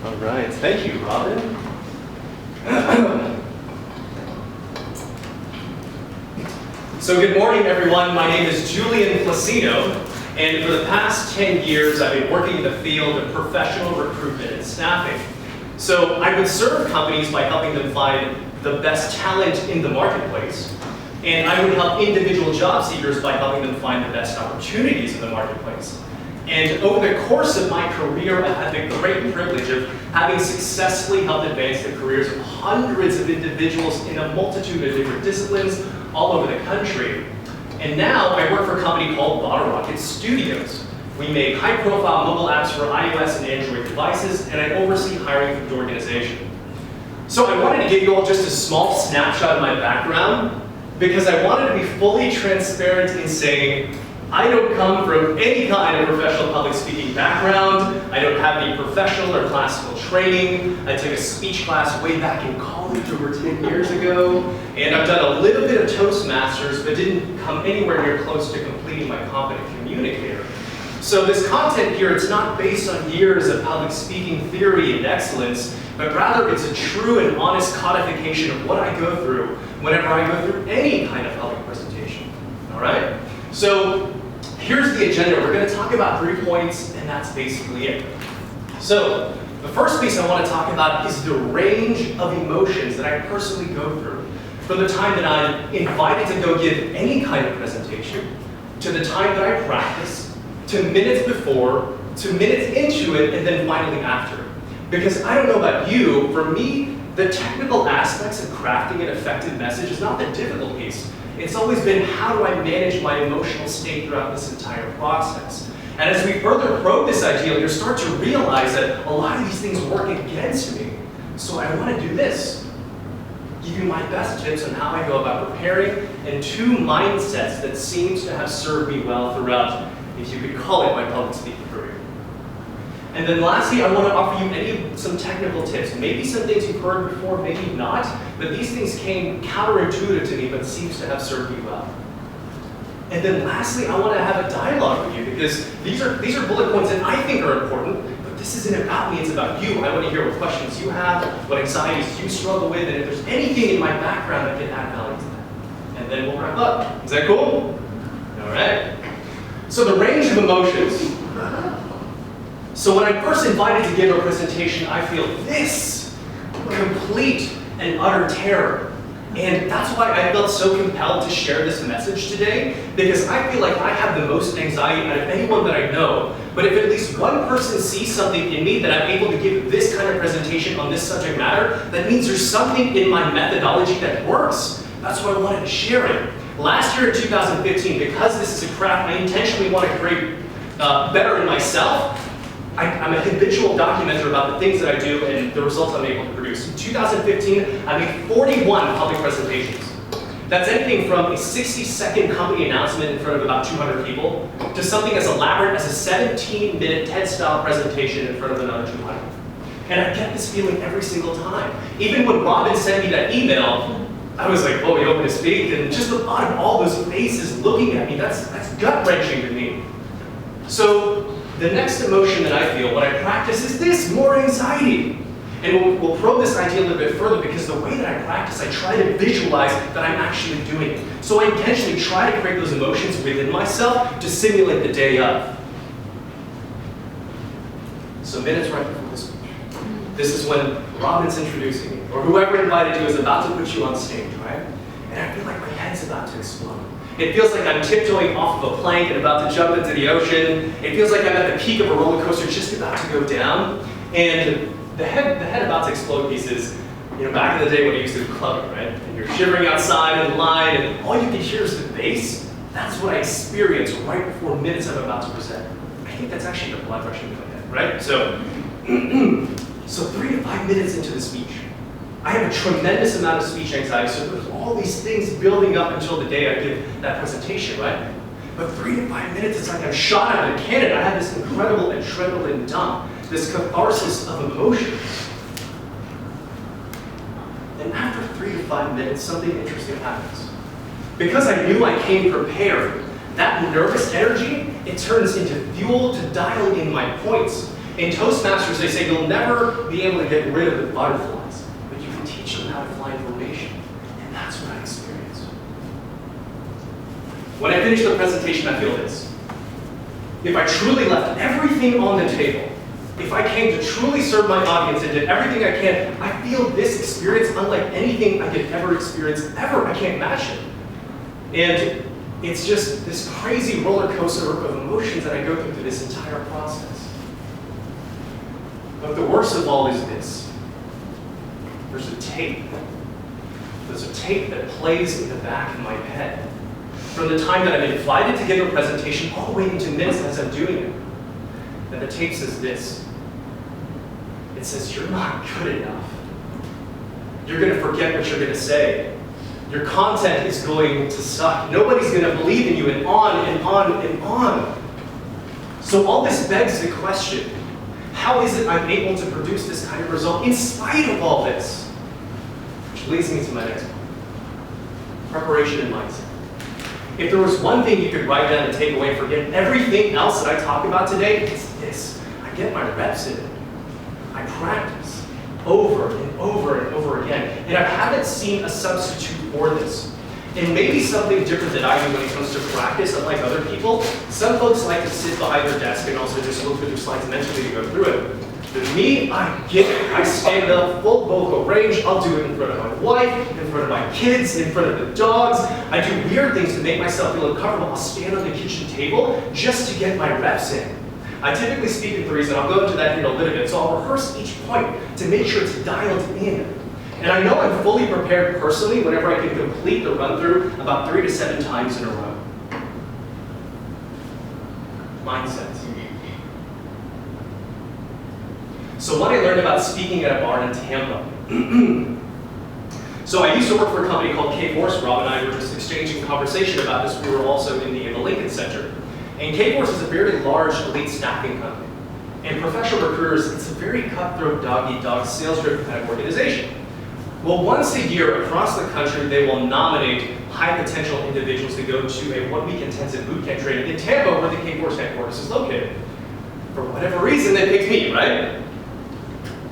All right, thank you, Robin. So good morning, everyone. My name is Julian Placino, and for the past 10 years, I've been working in the field of professional recruitment and staffing. So I would serve companies by helping them find the best talent in the marketplace, and I would help individual job seekers by helping them find the best opportunities in the marketplace. And over the course of my career, I've had the great privilege of having successfully helped advance the careers of hundreds of individuals in a multitude of different disciplines all over the country. And now I work for a company called BottleRocket Studios. We make high-profile mobile apps for iOS and Android devices, and I oversee hiring for the organization. So I wanted to give you all just a small snapshot of my background because I wanted to be fully transparent in saying I don't come from any kind of professional public speaking background. I don't have any professional or classical training. I took a speech class way back in college over 10 years ago, and I've done a little bit of Toastmasters, but didn't come anywhere near close to completing my competent communicator. So this content here, it's not based on years of public speaking theory and excellence, but rather it's a true and honest codification of what I go through whenever I go through any kind of public presentation. All right? So here's the agenda. We're going to talk about 3 points, and that's basically it. So the first piece I want to talk about is the range of emotions that I personally go through from the time that I'm invited to go give any kind of presentation, to the time that I practice, to minutes before, to minutes into it, and then finally after. Because I don't know about you, for me, the technical aspects of crafting an effective message is not the difficult piece. It's always been how do I manage my emotional state throughout this entire process. And as we further probe this idea, you'll start to realize that a lot of these things work against me. So I want to do this. Give you my best tips on how I go about preparing and 2 mindsets that seem to have served me well throughout, if you could call it, my public speaking career. And then lastly, I want to offer you some technical tips. Maybe some things you've heard before, maybe not, but these things came counterintuitive to me, but seems to have served me well. And then lastly, I want to have a dialogue with you because these are bullet points that I think are important, but this isn't about me, it's about you. I want to hear what questions you have, what anxieties you struggle with, and if there's anything in my background that can add value to that. And then we'll wrap up. Is that cool? All right. So the range of emotions. So when I'm first invited to give a presentation, I feel this complete and utter terror. And that's why I felt so compelled to share this message today, because I feel like I have the most anxiety out of anyone that I know. But if at least one person sees something in me that I'm able to give this kind of presentation on this subject matter, that means there's something in my methodology that works. That's why I wanted to share it. Last year in 2015, because this is a craft I intentionally want to create better in myself, I'm a habitual documenter about the things that I do and the results I'm able to produce. In 2015, I made 41 public presentations. That's anything from a 60-second company announcement in front of about 200 people to something as elaborate as a 17-minute TED-style presentation in front of another 200. And I get this feeling every single time. Even when Robin sent me that email, I was like, oh, you want me to speak? And just the thought of all those faces looking at me, that's gut-wrenching to me. So the next emotion that I feel when I practice is this, more anxiety. And we'll probe this idea a little bit further because the way that I practice, I try to visualize that I'm actually doing it. So I intentionally try to create those emotions within myself to simulate the day of. So minutes right before this speech. This is when Robin's introducing me, or whoever invited you is about to put you on stage, right? And I feel like my head's about to explode. It feels like I'm tiptoeing off of a plank and about to jump into the ocean. It feels like I'm at the peak of a roller coaster just about to go down. And the head about to explode piece is, back in the day when I used to do clubbing, right? And you're shivering outside in the line and all you can hear is the bass. That's what I experience right before minutes I'm about to present. I think that's actually the blood rushing to my head, right? So 3 to 5 minutes into the speech, I have a tremendous amount of speech anxiety, so there's all these things building up until the day I give that presentation, right? But 3 to 5 minutes, it's like I'm shot out of a cannon. I have this incredible adrenaline dump, this catharsis of emotions. And after 3 to 5 minutes, something interesting happens. Because I knew I came prepared, that nervous energy, it turns into fuel to dial in my points. In Toastmasters, they say you'll never be able to get rid of the butterflies, but you can teach them how to fly in formation. And that's what I experienced. When I finish the presentation, I feel this. If I truly left everything on the table, if I came to truly serve my audience and did everything I can, I feel this experience unlike anything I could ever experience, ever. I can't match it. And it's just this crazy roller coaster of emotions that I go through this entire process. But the worst of all is this. There's a tape. There's a tape that plays in the back of my head. From the time that I'm invited to give a presentation all the way into minutes as I'm doing it. And the tape says this. It says, you're not good enough. You're going to forget what you're going to say. Your content is going to suck. Nobody's going to believe in you, and on and on and on. So all this begs the question, how is it I'm able to produce this kind of result in spite of all this? Which leads me to my next point. Preparation and mindset. If there was one thing you could write down and take away and forget everything else that I talk about today, it's this. I get my reps in. I practice over and over and over again. And I haven't seen a substitute for this. And maybe something different that I do when it comes to practice, unlike other people. Some folks like to sit behind their desk and also just look through their slides mentally to go through it. But me, I get it. I stand up, full vocal range. I'll do it in front of my wife, in front of my kids, in front of the dogs. I do weird things to make myself feel uncomfortable. I'll stand on the kitchen table just to get my reps in. I typically speak in threes, and I'll go into that here in a little bit. So I'll rehearse each point to make sure it's dialed in. And I know I'm fully prepared personally whenever I can complete the run-through about 3 to 7 times in a row. Mindset. So what I learned about speaking at a bar in Tampa. So I used to work for a company called Kforce. Rob and I were just exchanging conversation about this. We were also in the Lincoln Center. And Kforce is a very large elite staffing company. And professional recruiters, it's a very cutthroat, dog-eat-dog, sales-driven kind of organization. Well, once a year across the country, they will nominate high-potential individuals to go to a one-week intensive boot camp training in Tampa, where the Kforce headquarters is located. For whatever reason, they picked me, right?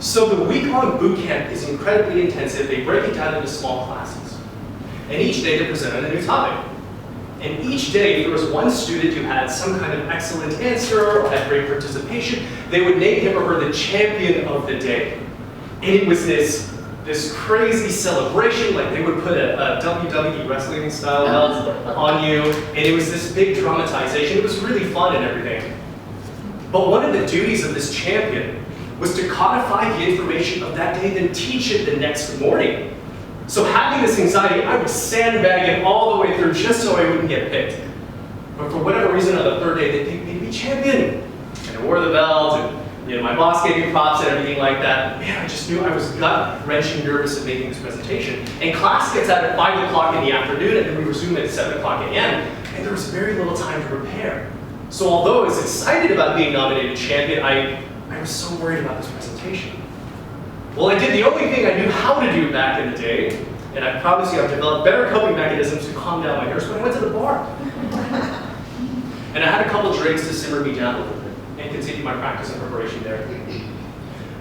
So the week-long boot camp is incredibly intensive. They break it down into small classes. And each day they present on a new topic. And each day, if there was one student who had some kind of excellent answer or had great participation, they would name him or her the champion of the day. And it was this crazy celebration, like they would put a WWE wrestling style belt on you, and it was this big dramatization. It was really fun and everything. But one of the duties of this champion was to codify the information of that day, then teach it the next morning. So having this anxiety, I would sandbag it all the way through just so I wouldn't get picked. But for whatever reason, on the third day, they picked me to be champion. And I wore the belt, and my boss gave me props and everything like that. Man, I just knew I was gut-wrenching nervous of making this presentation. And class gets out at 5 o'clock in the afternoon, and then we resume at 7 o'clock a.m., and there was very little time to prepare. So although I was excited about being nominated champion, I was so worried about this presentation. Well, I did the only thing I knew how to do back in the day, and I promise you I've developed better coping mechanisms to calm down my nerves when I went to the bar. And I had a couple drinks to simmer me down a little bit and continue my practice and preparation there.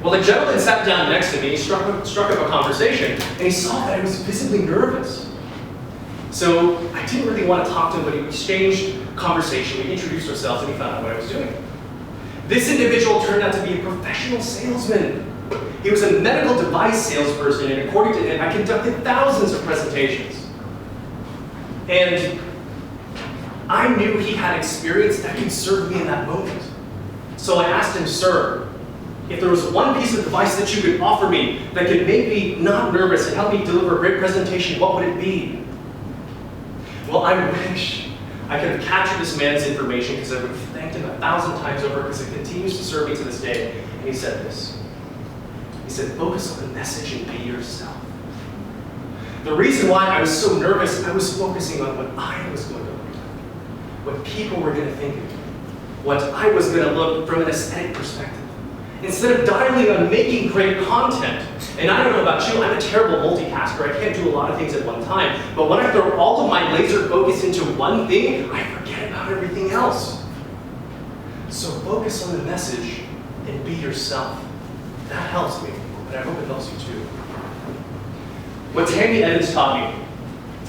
Well, a gentleman sat down next to me, he struck up a conversation, and he saw that I was visibly nervous. So I didn't really want to talk to him, but he exchanged conversation, we introduced ourselves, and he found out what I was doing. This individual turned out to be a professional salesman. He was a medical device salesperson, and according to him, I conducted thousands of presentations. And I knew he had experience that could serve me in that moment. So I asked him, sir, if there was one piece of advice that you could offer me that could make me not nervous and help me deliver a great presentation, what would it be? Well, I wish I could have captured this man's information because I would have thanked him 1,000 times over because it continues to serve me to this day. And he said this. He said, focus on the message and be yourself. The reason why I was so nervous, I was focusing on what I was going to look like, what people were going to think of me, what I was going to look from an aesthetic perspective. Instead of dialing on making great content, and I don't know about you, I'm a terrible multitasker. I can't do a lot of things at one time. But when I throw all of my laser focus into one thing, I forget about everything else. So focus on the message and be yourself. That helps me, and I hope it helps you too. What Tammy Evans taught me.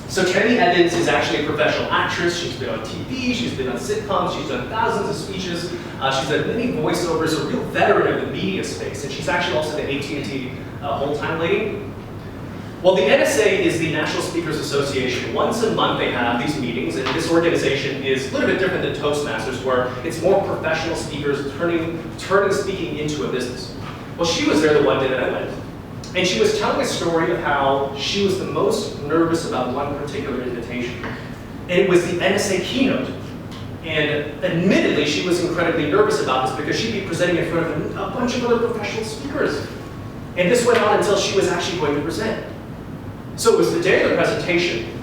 So Tammy Evans is actually a professional actress. She's been on TV, she's been on sitcoms, she's done thousands of speeches, she's done many voiceovers, a real veteran of the media space, and she's actually also the AT&T whole-time lady. Well, the NSA is the National Speakers Association. Once a month they have these meetings, and this organization is a little bit different than Toastmasters, where it's more professional speakers turning speaking into a business. Well, she was there the one day that I went, and she was telling a story of how she was the most nervous about one particular invitation. And it was the NSA keynote. And admittedly, she was incredibly nervous about this because she'd be presenting in front of a bunch of other professional speakers. And this went on until she was actually going to present. So it was the day of the presentation,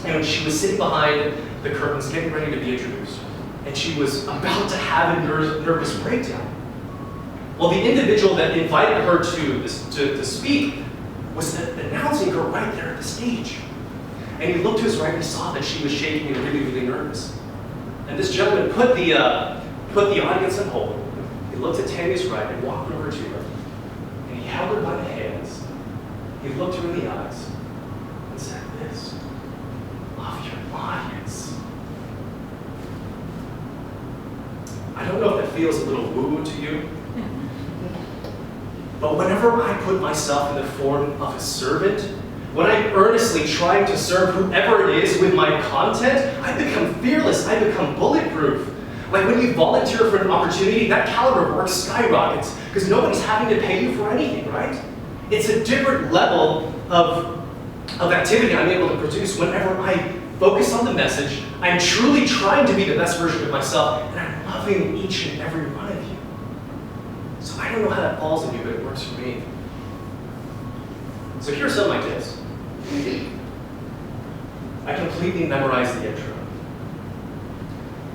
and she was sitting behind the curtains getting ready to be introduced. And she was about to have a nervous breakdown. Well, the individual that invited her to speak was announcing her right there at the stage. And he looked to his right and saw that she was shaking and really, really nervous. And this gentleman put the audience on hold. He looked at Tammy's right and walked over to her. And he held her by the hands. He looked her in the eyes and said this: "Love your audience." I don't know if that feels a little woo-woo to you, but whenever I put myself in the form of a servant, when I'm earnestly trying to serve whoever it is with my content, I become fearless, I become bulletproof. Like when you volunteer for an opportunity, that caliber of work skyrockets because nobody's having to pay you for anything, right? It's a different level of activity I'm able to produce whenever I focus on the message. I'm truly trying to be the best version of myself, and I'm loving each and every one of you. So I don't know how that falls on you, but it works for me. So here's some of my tips. I completely memorized the intro.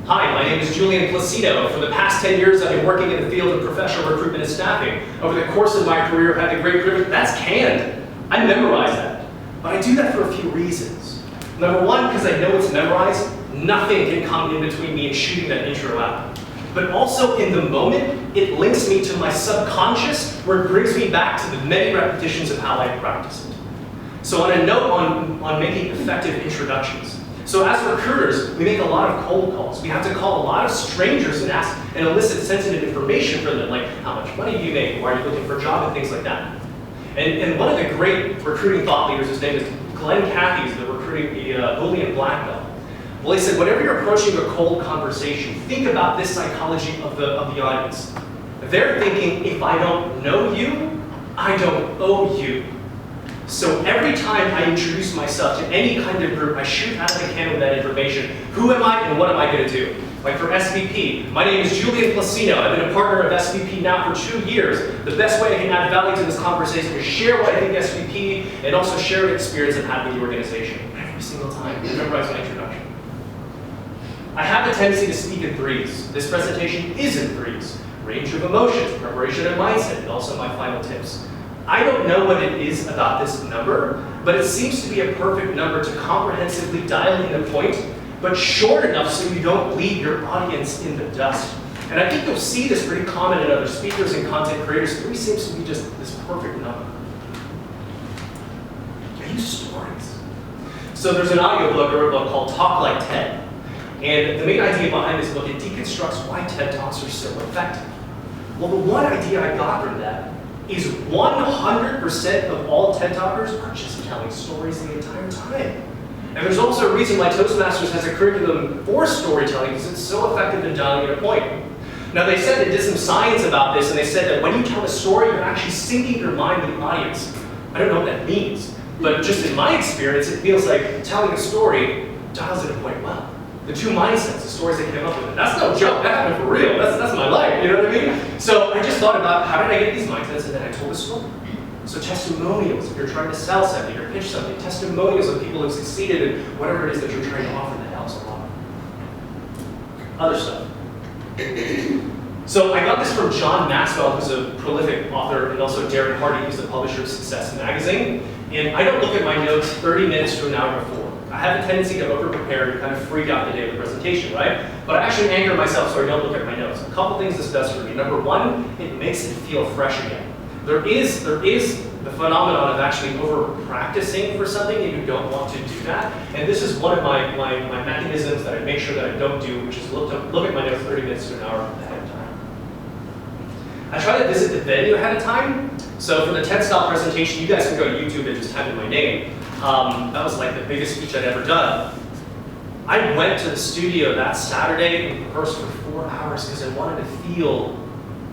Hi, my name is Julian Placido. For the past 10 years, I've been working in the field of professional recruitment and staffing. Over the course of my career, I've had the great privilege. That's canned. I memorized that. But I do that for a few reasons. Number one, because I know it's memorized, nothing can come in between me and shooting that intro out. But also in the moment, it links me to my subconscious, where it brings me back to the many repetitions of how I practice it. So on a note on making effective introductions. So as recruiters, we make a lot of cold calls. We have to call a lot of strangers and ask and elicit sensitive information from them, like how much money do you make, why are you looking for a job, and things like that. And one of the great recruiting thought leaders, his name is Glenn Cathy, the Boolean black belt. Well, he said, whenever you're approaching a cold conversation, think about this psychology of the audience. They're thinking, if I don't know you, I don't owe you. So every time I introduce myself to any kind of group, I shoot out of the cannon with that information. Who am I and what am I going to do? Like for SVP, my name is Julian Placido. I've been a partner of SVP now for 2 years. The best way I can add value to this conversation is share what I think SVP and also share an experience I've had with the organization. Every single time, memorize my introduction. I have the tendency to speak in threes. This presentation is in threes. Range of emotions, preparation and mindset, and also my final tips. I don't know what it is about this number, but it seems to be a perfect number to comprehensively dial in a point, but short enough so you don't leave your audience in the dust. And I think you'll see this pretty common in other speakers and content creators. 3 seems to be just this perfect number. I use stories. So there's an audiobook or a book called Talk Like TED. And the main idea behind this book, it deconstructs why TED Talks are so effective. Well, the one idea I got from that is 100% of all TED Talkers are just telling stories the entire time. And there's also a reason why Toastmasters has a curriculum for storytelling, because it's so effective in dialing in a point. Now they said they did some science about this, and they said that when you tell a story, you're actually syncing your mind with the audience. I don't know what that means, but just in my experience, it feels like telling a story dials in a point well. The 2 mindsets, the stories they came up with. That's no joke, that happened for real. That's my life, you know what I mean? So I just thought about how did I get these mindsets, and then I told a story. So testimonials, if you're trying to sell something or pitch something, testimonials of people who've succeeded in whatever it is that you're trying to offer, that helps a lot. Other stuff. So I got this from John Maxwell, who's a prolific author, and also Darren Hardy, who's the publisher of Success Magazine. And I don't look at my notes 30 minutes to an hour before. I have a tendency to over-prepare and kind of freak out the day of the presentation, right? But I actually anchor myself so I don't look at my notes. A couple things this does for me. Number one, it makes it feel fresh again. There is the phenomenon of actually over-practicing for something and you don't want to do that. And this is one of my mechanisms that I make sure that I don't do, which is look at my notes 30 minutes to an hour ahead of time. I try to visit the venue ahead of time. So for the TED-style presentation, you guys can go to YouTube and just type in my name. That was like the biggest speech I'd ever done. I went to the studio that Saturday and rehearsed for 4 hours because I wanted to feel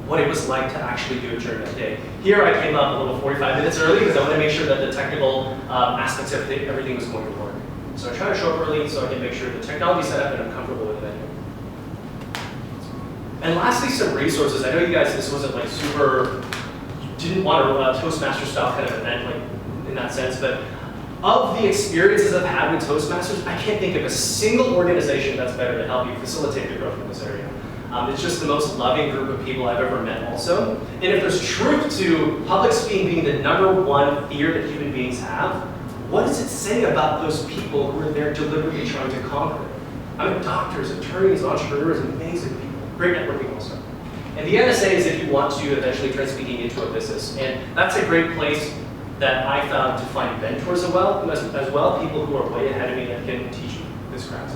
what it was like to actually do it during that day. Here I came up a little 45 minutes early because I wanted to make sure that the technical aspects of everything was going to work. So I try to show up early so I can make sure the technology's set up and I'm comfortable with it. And lastly, some resources. I know you guys, this wasn't like super, you didn't want a Toastmaster style kind of event like in that sense, but of the experiences I've had with Toastmasters, I can't think of a single organization that's better to help you facilitate the growth in this area. It's just the most loving group of people I've ever met also. And if there's truth to public speaking being the #1 fear that human beings have, what does it say about those people who are there deliberately trying to conquer it? I mean, doctors, attorneys, entrepreneurs, amazing people. Great networking also. And the NSA is if you want to eventually try speaking into a business. And that's a great place that I found to find mentors as well, people who are way ahead of me that can teach you this craft.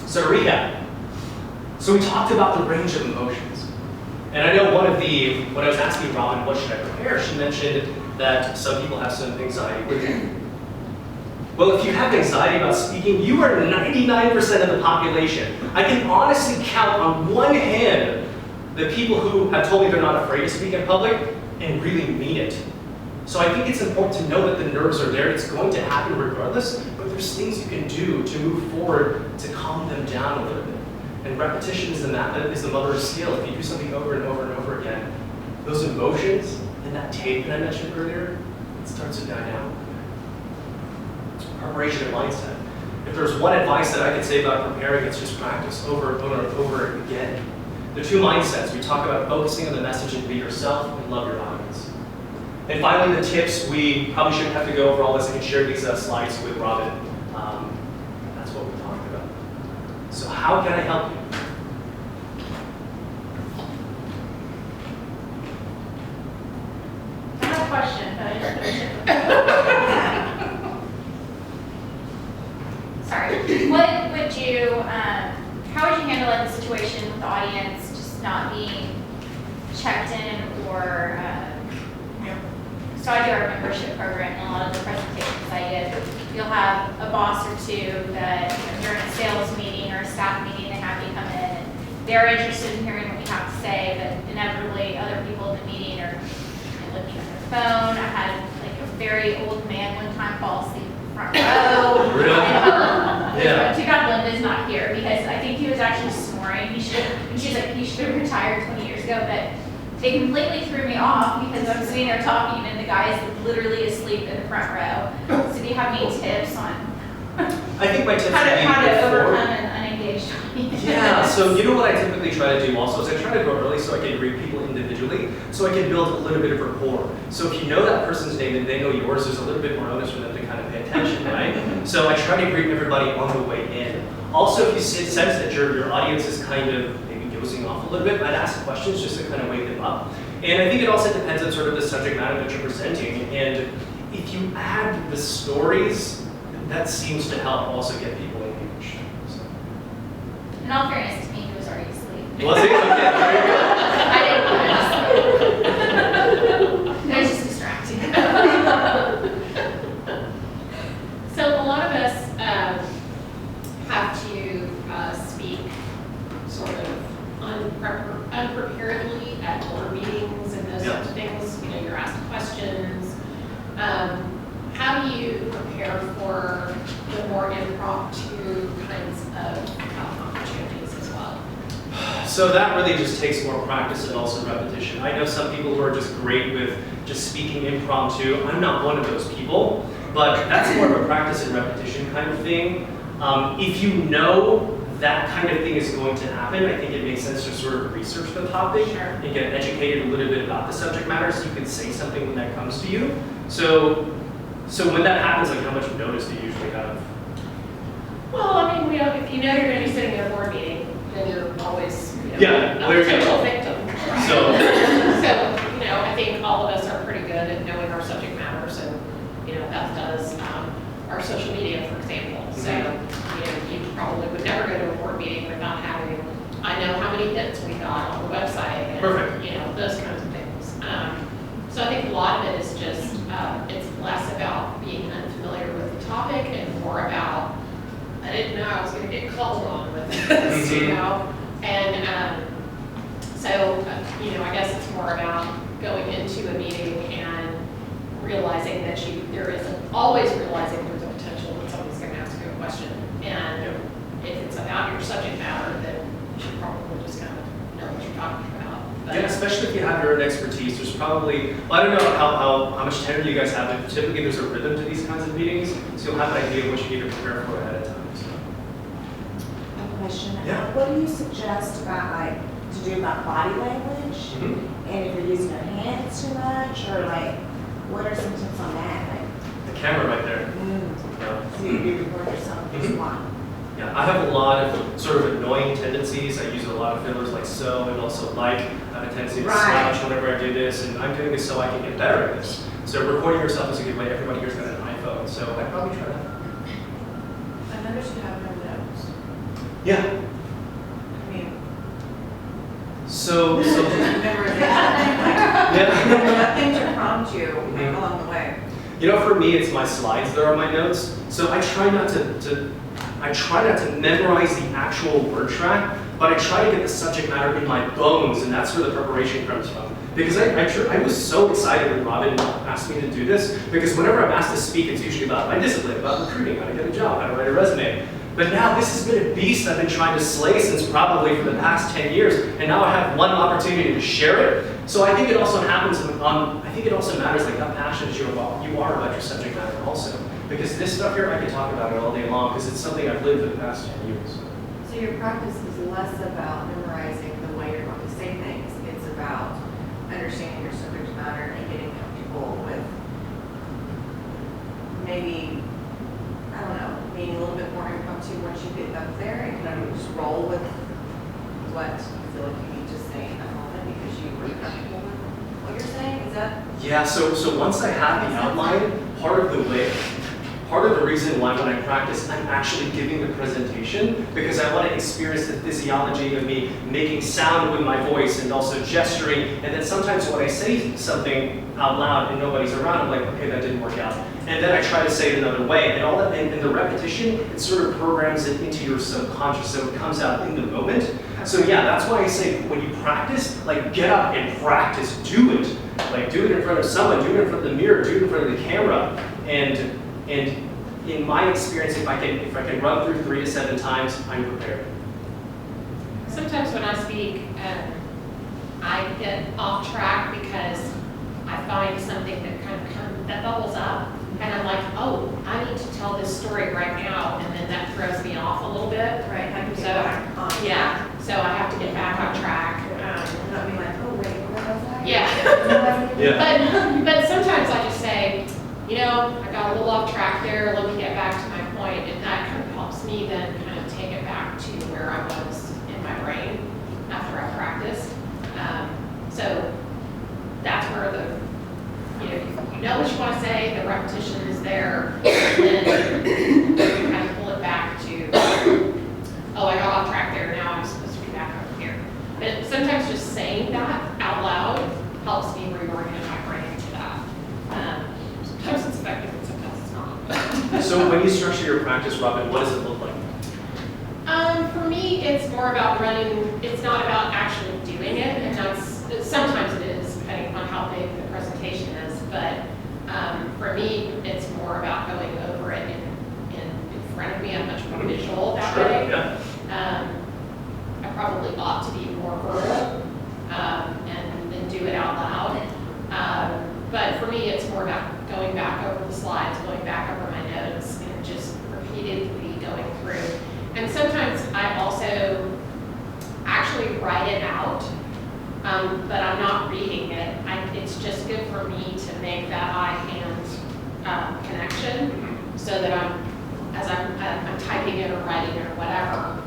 So to recap. So we talked about the range of emotions. And I know when I was asking Robin, what should I prepare, she mentioned that some people have some anxiety with it. Well, if you have anxiety about speaking, you are 99% of the population. I can honestly count on one hand the people who have told me they're not afraid to speak in public and really mean it. So I think it's important to know that the nerves are there. It's going to happen regardless, but there's things you can do to move forward to calm them down a little bit. And repetition is the mother of skill. If you do something over and over and over again, those emotions and that tape that I mentioned earlier, it starts to die down. Preparation and mindset. If there's one advice that I could say about preparing, it's just practice over and over and over again. The two mindsets, we talk about focusing on the message and be yourself and love your audience. And finally, the tips, we probably shouldn't have to go over all this. I can share these slides with Robin. That's what we talked about. So how can I help you? I have a question, but I just Sorry. What would you, how would you handle like the situation with the audience just not being checked in or, so I do our membership program and a lot of the presentations I give, you'll have a boss or two that during a sales meeting or a staff meeting, they have you come in and they're interested in hearing what you have to say, but inevitably other people in the meeting are looking at their phone. I had like a very old man one time fall asleep in the front row. Really? Yeah. Too bad Linda's not here because I think he was actually snoring. He should have retired 20 years ago, but it completely threw me off because I'm sitting there talking and the guy is literally asleep in the front row. So do you have any tips on I think my tips how to before, overcome an unengaged audience? Yeah, so you know what I typically try to do also is I try to go early so I can greet people individually, so I can build a little bit of rapport. So if you know that person's name and they know yours, there's a little bit more onus for them to kind of pay attention, right? So I try to greet everybody on the way in. Also, if you sense that your audience is kind of maybe dozing off a little bit, I'd ask questions just to kind of wake them up. And I think it also depends on sort of the subject matter that you're presenting. And if you add the stories, that seems to help also get people engaged. So. In all fairness to me, he was already asleep. Was he? Okay, very good. I didn't notice. It was just distracting. So a lot of us have to speak sort of unpreparedly at board meetings and those sorts of things. You know, you're asked questions. How do you prepare for the more impromptu kinds of opportunities as well? So that really just takes more practice and also repetition. I know some people who are just great with just speaking impromptu. I'm not one of those people, but that's more of a practice and repetition kind of thing. If you know that kind of thing is going to happen, I think it makes sense to sort of research the topic and get educated a little bit about the subject matter so you can say something when that comes to you. So So when that happens, like how much notice do you usually have? Well, I mean, if you know you're gonna be sitting in a board meeting, then you're always, Yeah, a there you go. potential victim. right? So- So, I think all of us are pretty good at knowing our subject matters, and, that does, our social media, for example. So, Mm-hmm. you probably would never go to a board meeting without having, I know how many hits we got on the website, and, Perfect. those kinds of things. So I think a lot of it is just, it's less about being unfamiliar with the topic and more about, I didn't know I was gonna get called on with this, And, I guess it's more about going into a meeting and realizing that always realizing there's a potential that somebody's gonna ask you a question. And if it's about your subject matter, then you should probably just kind of know what you're talking about. But- Yeah, especially if you have your own expertise, there's probably, well, I don't know how much tenure you guys have, but typically there's a rhythm to these kinds of meetings, so you'll have an idea of what you need to prepare for ahead of time, so. I have a question. Yeah. What do you suggest about to do about body language? And if you're using your hands too much, or what are some tips on that? The camera right there. Yeah. So you record yourself just Mhm. one. Yeah, I have a lot of sort of annoying tendencies. I use a lot of fillers like so and also like. I have a tendency to Right. slouch whenever I do this, and I'm doing this so I can get better at this. So recording yourself is a good way. Everybody here's got an iPhone, so I'd probably try that. I noticed you have no notes. Yeah. I mean, So memorization. yeah. Nothing to prompt you along the way. For me, it's my slides that are my notes. So I try not to memorize the actual word track, but I try to get the subject matter in my bones, and that's where the preparation comes from. Because I was so excited when Robin asked me to do this, because whenever I'm asked to speak, it's usually about my discipline, about recruiting, how to get a job, how to write a resume. But now this has been a beast I've been trying to slay since probably for the past 10 years, and now I have one opportunity to share it. So I think it also matters like how passionate you are about your subject matter also. Because this stuff here, I could talk about it all day long, because it's something I've lived for the past 10 years. So your practice is less about memorizing the way you're going to say things. It's about understanding your subject matter and getting comfortable with maybe, I don't know, being a little bit more impromptu once you get up there and kind of just roll with what you feel like you need to say in that moment because you were comfortable with what you're saying. Is that? Yeah, so once I have the outline, part of the reason why when I practice, I'm actually giving the presentation, because I want to experience the physiology of me making sound with my voice and also gesturing, and then sometimes when I say something out loud and nobody's around, I'm like, okay, that didn't work out. And then I try to say it another way, and all that, and the repetition, it sort of programs it into your subconscious, so it comes out in the moment. So yeah, that's why I say when you practice, get up and practice, do it. Do it in front of someone, do it in front of the mirror, do it in front of the camera, and in my experience, if I can run through 3 to 7 times, I'm prepared. Sometimes when I speak, I get off track because I find something that bubbles up, and I'm like, oh, I need to tell this story right now, and then that throws me off a little bit. Right, how do you So, get back on? yeah, so I have to get back on track. And not be like, oh, wait, where was I? Yeah. Yeah. But sometimes I just say, I got a little off track there, let me get back to my point, and that kind of helps me then kind of take it back to where I was in my brain after I practiced. So that's where you know what you want to say, the repetition is there, and then you kind of pull it back to, oh, I got off track there, now I'm supposed to be back over here. But sometimes just saying that out loud helps me reorient my brain to that. Sometimes it's effective and sometimes it's not. So when you structure your practice, Robin, what does it look like? For me, it's more about it's not about actually doing it, and sometimes it is, depending on how big the presentation is, but for me, it's more about going over it in front of me. I'm much more visual that way. Yeah. I probably ought to be more verbal and do it out loud. But for me, it's more about going back over the slides, going back over my notes, and just repeatedly going through. And sometimes I also actually write it out, but I'm not reading it. It's just good for me to make that eye-hand connection repetition, so that as I'm typing it or writing it or whatever,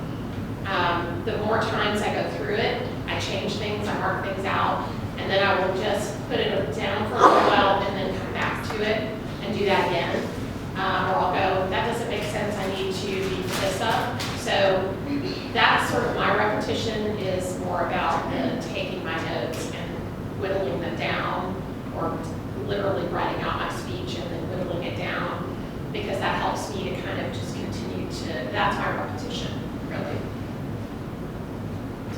the more times I go through it, I change things, I mark things out, and then I will just put it down for a little while and then come back to it and do that again. Or I'll go, that doesn't make sense, I need to beef this up. So that's sort of my repetition, is more about taking my notes and whittling them down, or literally writing out my speech and then whittling it down, because that helps me to kind of just continue to, that's my repetition, really.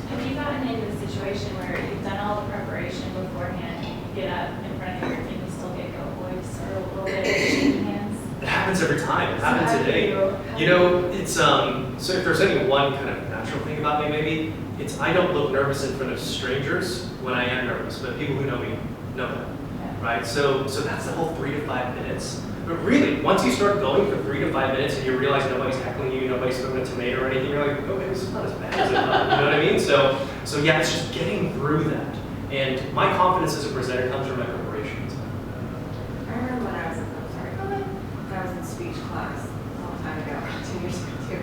Have you gotten into a situation where you've done all the preparation beforehand, you get up in front of everything, you still get go voice or a little bit of shaking hands? It happens every time. It happens So how do today. you- You know, it's so if there's any one kind of natural thing about me, maybe it's I don't look nervous in front of strangers when I am nervous, but people who know me know that, right? So that's the whole 3 to 5 minutes. But really, once you start going for 3 to 5 minutes and you realize nobody's heckling you, nobody's throwing a tomato or anything, you're like, okay, this is not as bad as I thought. You know what I mean? So yeah, it's just getting through that. And my confidence as a presenter comes from my preparations. I remember when I was in speech class a long time ago, 2 years ago too.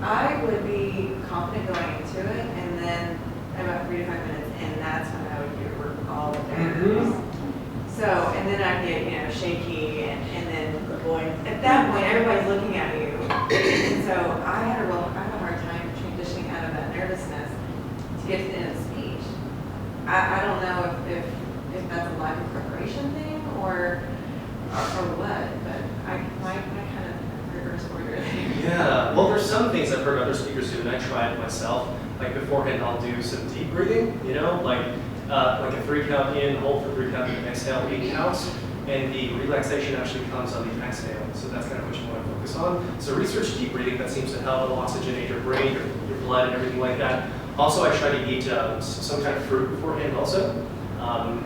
I would be confident going into it, and then about 3 to 5 minutes, and that's when I would get all of the nerves. So, and then I'd get, shaky, and then at that point, everybody's looking at you. And so I had a hard time transitioning out of that nervousness to get to the end of the speech. I don't know if that's a lack of preparation thing or what, but I kind of reverse order. Yeah, well, there's some things I've heard other speakers do, and I try it myself. Like beforehand, I'll do some deep breathing, like a 3 count in, hold for 3 count, and exhale 8 counts. And the relaxation actually comes on the exhale, so that's kind of what you want to focus on. So research deep breathing, that seems to help. It'll oxygenate your brain, your blood, and everything like that. Also, I try to eat some kind of fruit beforehand also. And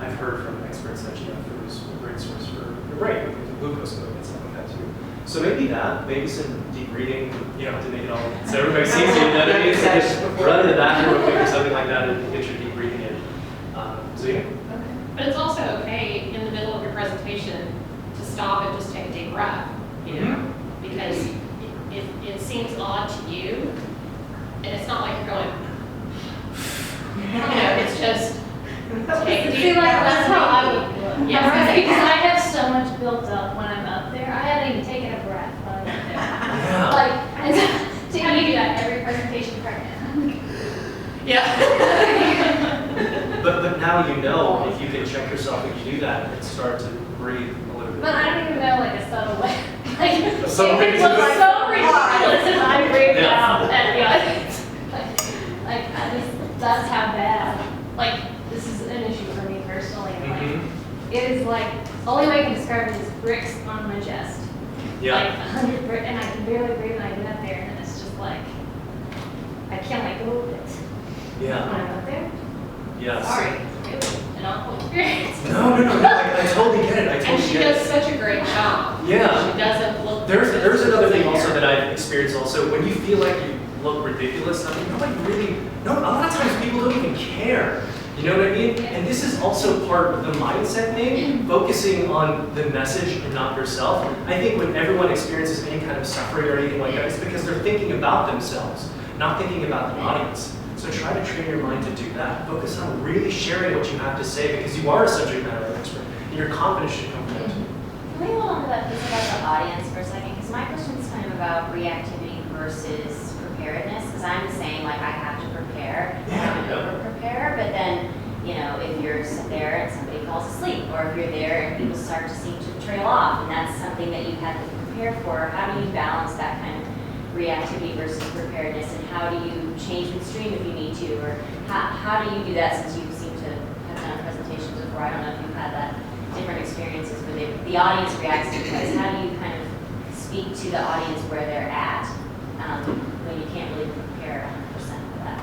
I've heard from experts that fruit is a great source for your brain, with glucose and stuff like that too. So maybe some deep breathing, to make it all, so everybody sees you, so just run to the bathroom real quick or something like that and get your deep breathing in. So yeah. But it's also okay in the middle of your presentation to stop and just take a deep breath, because it seems odd to you, and it's not like you're going, it's just take a See, deep like, breath. that's how I would, Yes. because I have so much built up when I'm up there, I haven't even taken a breath when I'm up there. Yeah. Like, so how do you do that every presentation pregnant? Yeah. But now you know if you can check yourself when you do that and start to breathe a little bit. But I don't even know like a subtle way. Like, A subtle way it to looks do it. so ridiculous if I breathe Yeah. out at the audience. That's how bad. Like, this is an issue for me personally. And, like, it is like, only way I can describe it is bricks on my chest. Yeah. Like 100 bricks, and I can barely breathe when I get up there, and then it's just like, I can't let go of it when Yeah. I'm up there. Yeah. Sorry, it was an awful experience. No. I totally get it. I And totally she get does it. such a great job. Yeah. She doesn't look. There's another thing also that I've experienced also. When you feel like you look ridiculous, a lot of times people don't even care. You know what I mean? And this is also part of the mindset thing, focusing on the message and not yourself. I think when everyone experiences any kind of suffering or anything like that, it's because they're thinking about themselves, not thinking about the audience. So try to train your mind to do that. Focus on really sharing what you have to say because you are a subject matter expert and your confidence should come from it. Can we hold on to that piece about the audience for a second? Because my question is kind of about reactivity versus preparedness. Because I'm saying, like, I have to prepare, I have to over-prepare, but then, if you're there and somebody falls asleep, or if you're there and people start to seem to trail off, and that's something that you had to prepare for, how do you balance that kind of reactivity versus preparedness, and how do you change midstream if you need to, or how do you do that since you seem to have done presentations before? I don't know if you've had that different experiences where the audience reacts to you guys. How do you kind of speak to the audience where they're at when you can't really prepare 100% for that?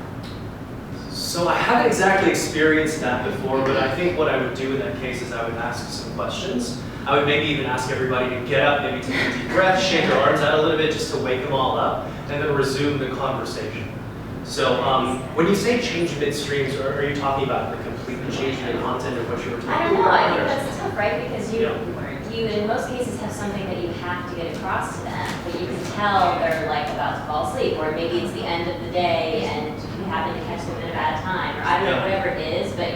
So I haven't exactly experienced that before, but I think what I would do in that case is I would ask some questions. I would maybe even ask everybody to get up, maybe take a deep breath, shake their arms out a little bit just to wake them all up, and then resume the conversation. So when you say change midstreams, are you talking about the completely changing the content of what you were I talking don't know. about? I think that's tough, right? Because you you in most cases have something that you have to get across to them, but you can tell they're like about to fall asleep, or maybe it's the end of the day and you happen to catch them at a bad time, or I don't know, Yeah. whatever it is, but